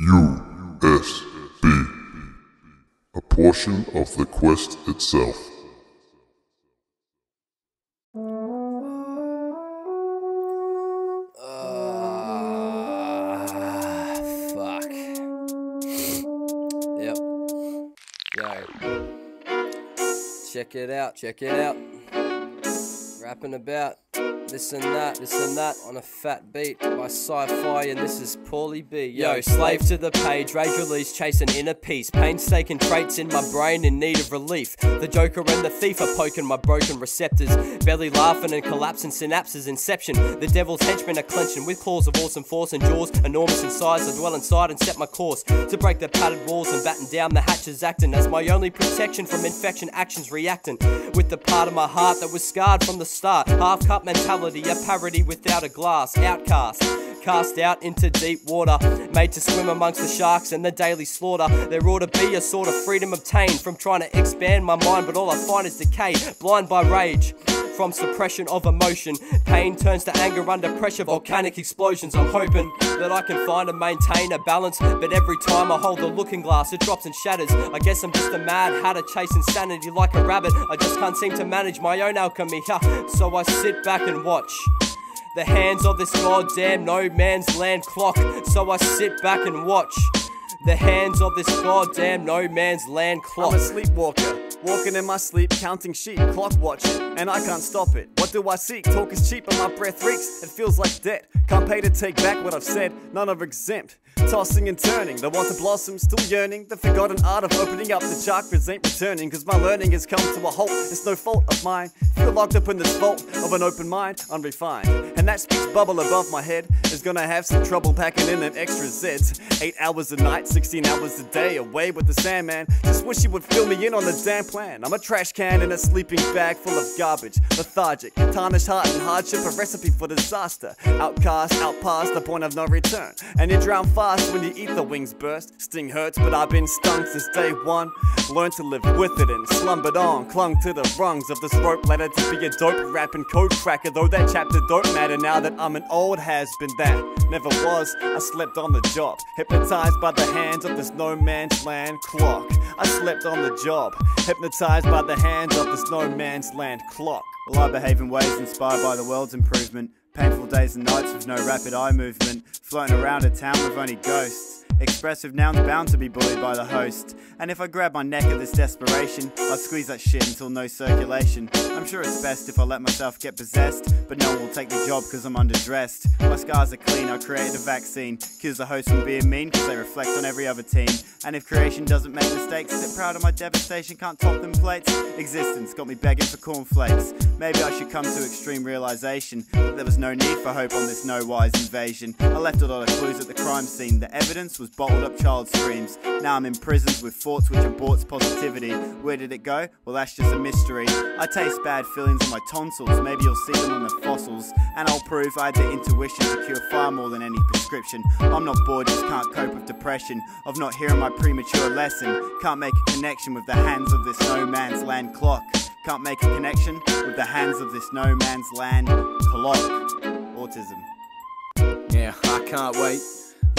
USB, a portion of the quest itself. Fuck. Yep. Yo. Check it out, check it out. Rapping about this and that on a fat beat by Sci-Fi, and this is Paulie B. Yo, slave to the page, rage release, chasing inner peace. Painstaking traits in my brain in need of relief. The Joker and the thief are poking my broken receptors. Belly laughing and collapsing synapses, inception. The devil's henchmen are clenching with claws of awesome force and jaws enormous in size. I dwell inside and set my course to break the padded walls and batten down the hatches, acting as my only protection from infection actions, reacting with the part of my heart that was scarred from the start. Half cup mentality, a parody without a glass. Outcast, cast out into deep water, made to swim amongst the sharks and the daily slaughter. There ought to be a sort of freedom obtained from trying to expand my mind, but all I find is decay, blind by rage from suppression of emotion. Pain turns to anger under pressure, volcanic explosions. I'm hoping that I can find and maintain a balance, but every time I hold the looking glass it drops and shatters. I guess I'm just a mad hatter chasing sanity like a rabbit. I just can't seem to manage my own alchemy, so I sit back and watch the hands of this goddamn no man's land clock. So I sit back and watch the hands of this goddamn no man's land clock. I'm a sleepwalker, walking in my sleep, counting sheep, clock watching, and I can't stop it. What do I seek? Talk is cheap, but my breath reeks. It feels like debt. Can't pay to take back what I've said. None are exempt. Tossing and turning, the want to blossom, still yearning. The forgotten art of opening up the chakras ain't returning, cause my learning has come to a halt. It's no fault of mine. Feel locked up in this vault of an open mind, unrefined. And that speech bubble above my head is gonna have some trouble packing in an extra Z's. 8 hours a night, 16 hours a day, away with the Sandman. Just wish he would fill me in on the damn plan. I'm a trash can in a sleeping bag full of garbage, lethargic, tarnished heart and hardship, a recipe for disaster. Outcast, out past the point of no return, and you drown fast when you eat the wings burst. Sting hurts, but I've been stung since day one. Learned to live with it and slumbered on, clung to the rungs of this rope ladder to be a dope rapping code cracker. Though that chapter don't matter now that I'm an old has-been that never was. I slept on the job, hypnotized by the hands of this no man's land clock. I slept on the job, hypnotized by the hands of this no man's land clock. Well, I behave in ways inspired by the world's improvement. Painful days and nights with no rapid eye movement. Floating around a town with only ghosts. Expressive nouns bound to be bullied by the host. And if I grab my neck at this desperation, I'll squeeze that shit until no circulation. I'm sure it's best if I let myself get possessed, but no one will take the job cause I'm underdressed. My scars are clean, I created a vaccine. Cures the host from being mean cause they reflect on every other team. And if creation doesn't make mistakes, sit proud of my devastation, can't top them plates. Existence got me begging for cornflakes. Maybe I should come to extreme realization that there was no need for hope on this no-wise invasion. I left a lot of clues at the crime scene. The evidence was bottled up child screams. Now I'm imprisoned with thoughts which aborts positivity. Where did it go? Well, that's just a mystery. I taste bad feelings in my tonsils. Maybe you'll see them on the fossils. And I'll prove I had the intuition to cure far more than any prescription. I'm not bored, just can't cope with depression of not hearing my premature lesson. Can't make a connection with the hands of this no man's land clock. Can't make a connection with the hands of this no man's land clock. Autism. Yeah, I can't wait.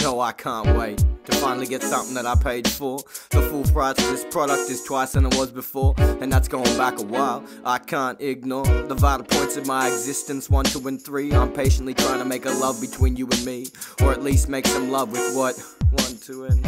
No, I can't wait to finally get something that I paid for. The full price of this product is twice than it was before, and that's going back a while. I can't ignore the vital points of my existence, 1, 2, and 3. I'm patiently trying to make a love between you and me, or at least make some love with what? 1, 2, and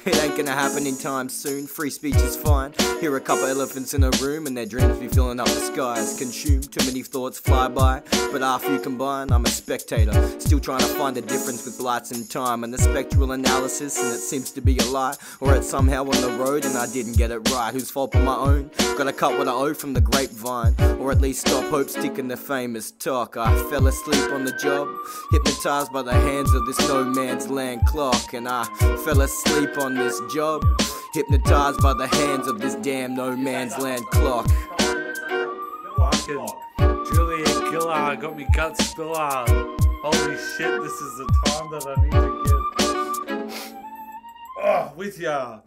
it ain't gonna happen in time soon. Free speech is fine. Hear a couple elephants in a room and their dreams be filling up the skies. Consume, too many thoughts fly by, but after you combine, I'm a spectator, still trying to find the difference with lights and time and the spectral analysis, and it seems to be a lie, or it's somehow on the road and I didn't get it right. Whose fault but my own? Gotta cut what I owe from the grapevine, or at least stop hope sticking the famous talk. I fell asleep on the job, hypnotized by the hands of this no man's land clock, and I fell asleep on this job, hypnotized by the hands of this damn no man's land clock. Fucking Julian Killer got me guts spiller. Holy shit, this is the time that I need to get with ya.